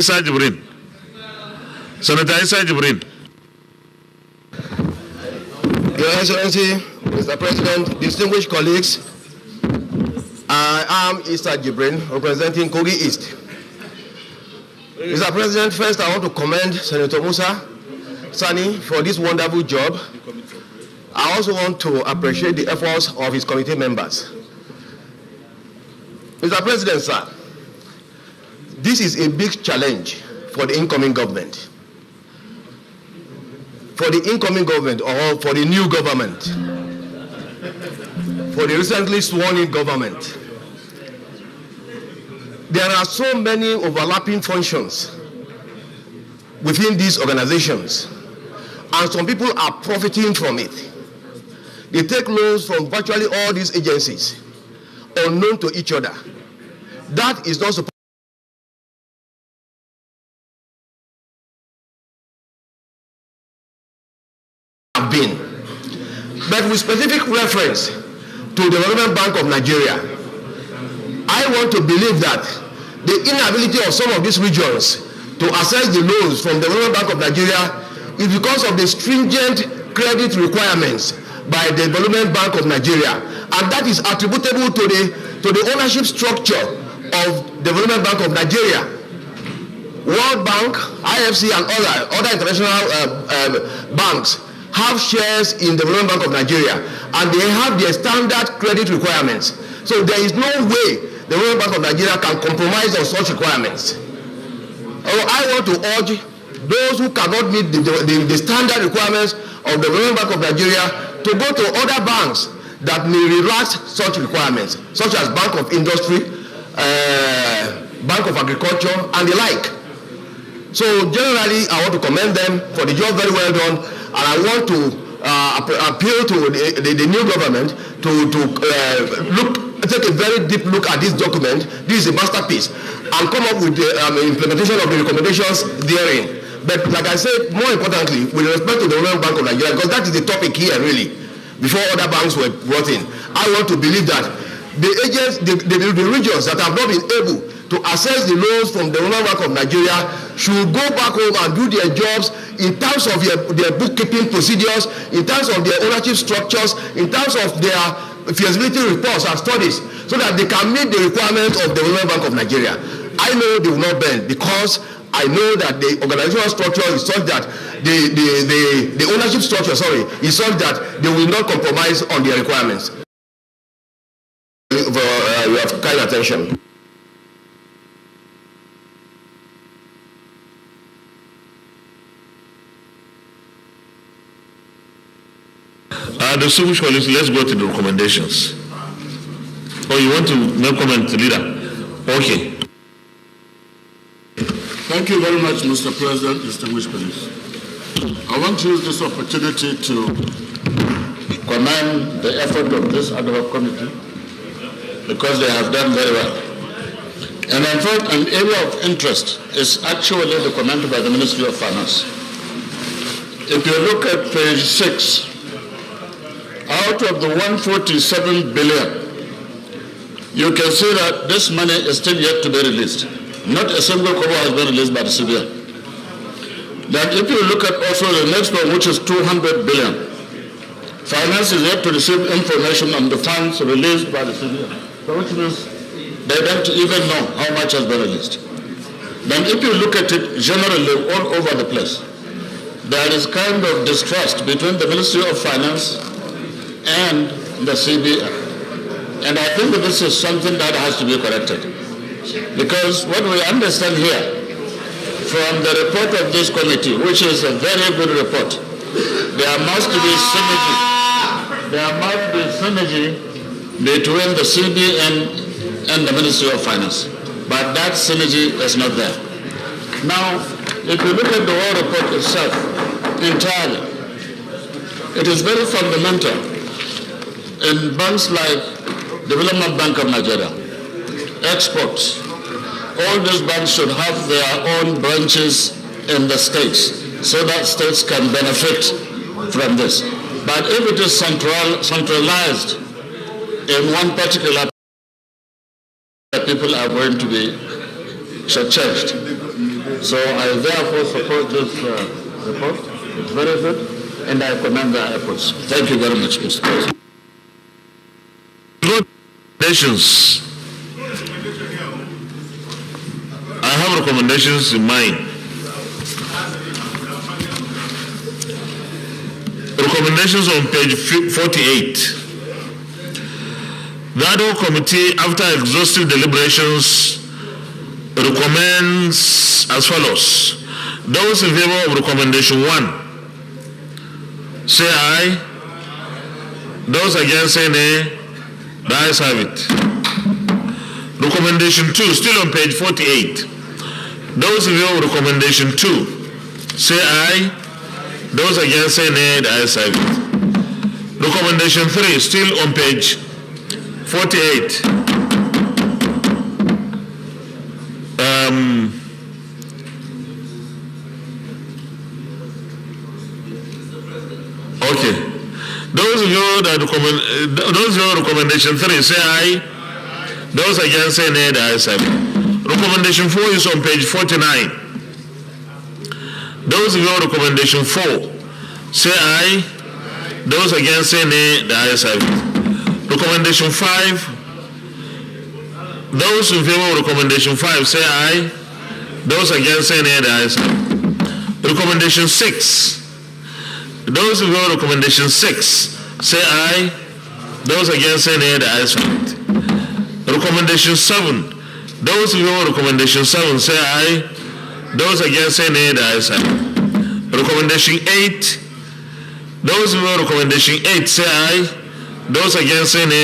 Isa Jibrin. Senator Isa Jibrin. Your Excellency, Mr. President, distinguished colleagues, I am Isa Jibrin, representing Kogi East. Mr. President, first I want to commend Senator Musa Sani for this wonderful job. I also want to appreciate the efforts of his committee members. Mr. President, sir, this is a big challenge for the incoming government. For the incoming government or for the new government, for the recently sworn-in government. There are so many overlapping functions within these organizations, and some people are profiting from it. They take loans from virtually all these agencies, unknown to each other. That is not supposed to have been. But with specific reference to the Development Bank of Nigeria, I want to believe that the inability of some of these regions to access the loans from the Development Bank of Nigeria is because of the stringent credit requirements by the Development Bank of Nigeria, and that is attributable to the ownership structure of the Development Bank of Nigeria. World Bank, IFC, and other international banks have shares in the Development Bank of Nigeria, and they have their standard credit requirements. So there is no way the Development Bank of Nigeria can compromise on such requirements. I want to urge those who cannot meet the standard requirements of the Development Bank of Nigeria to go to other banks that may relax such requirements, such as Bank of Industry, Bank of Agriculture, and the like. So generally, I want to commend them for the job very well done, and I want to appeal to the new government to take a very deep look at this document. This is a masterpiece, and come up with the implementation of the recommendations therein. But like I said, more importantly, with respect to the Development Bank of Nigeria, because that is the topic here really, before other banks were brought in, I want to believe that the agents, the regions that have not been able to access the loans from the Development Bank of Nigeria should go back home and do their jobs in terms of their bookkeeping procedures, in terms of their ownership structures, in terms of their feasibility reports and studies, so that they can meet the requirements of the Development Bank of Nigeria. I know they will not bend, because I know that the organizational structure is such that the ownership structure, is such that they will not compromise on their requirements. You have kind attention. The distinguished colleagues, let's go to the recommendations. Oh, you want to make comment, leader? Okay. Thank you very much, Mr. President, distinguished colleagues. I want to use this opportunity to commend the effort of this ad hoc committee, because they have done very well. And in fact, an area of interest is actually the comment by the Ministry of Finance. If you look at page 6, out of the 147 billion, you can see that this money is still yet to be released. Not a single kobo has been released by the CBN. Then if you look at also the next one, which is 200 billion, Finance is yet to receive information on the funds released by the CBN. So which means they don't even know how much has been released. Then if you look at it generally all over the place, there is kind of distrust between the Ministry of Finance and the CBN. And I think that this is something that has to be corrected. Because what we understand here from the report of this committee, which is a very good report, there must be synergy. There must be synergy between the CBN and the Ministry of Finance. But that synergy is not there. Now, if you look at the whole report itself entirely, it is very fundamental in banks like Development Bank of Nigeria, exports. All these banks should have their own branches in the states, so that states can benefit from this. But if it is centralized in one particular people are going to be shortchanged. So I therefore support this report. It's very good, and I commend their efforts. Thank you very much, Mr. President. Recommendations. I have recommendations in mind. Recommendations on page 48. The ad hoc committee, after exhaustive deliberations, recommends as follows. Those in favor of recommendation 1, say aye. Those against, say nay. The ayes have it. Recommendation 2, still on page 48. Those in favor of recommendation 2, say aye. Those against, say nay. The ayes have it. Recommendation 3, still on page 48. Okay. Those of you that recommendation 3, say aye. Those against, say nay. The ayes have it. Recommendation 4 is on page 49. Those of you recommendation 4, say aye. Those against, say nay. The ayes have it. Recommendation 5. Those in favor of recommendation 5, say aye. Those against, say nay. The ayes have it. Recommendation 6. Those in favor of recommendation 6, say aye. Those against, say nay. The ayes have it. Recommendation 7. Those in favor of recommendation 7, say aye. Those against, say nay. The ayes have it. Recommendation 8. Those in favor of recommendation 8, say aye. Those against, say nay.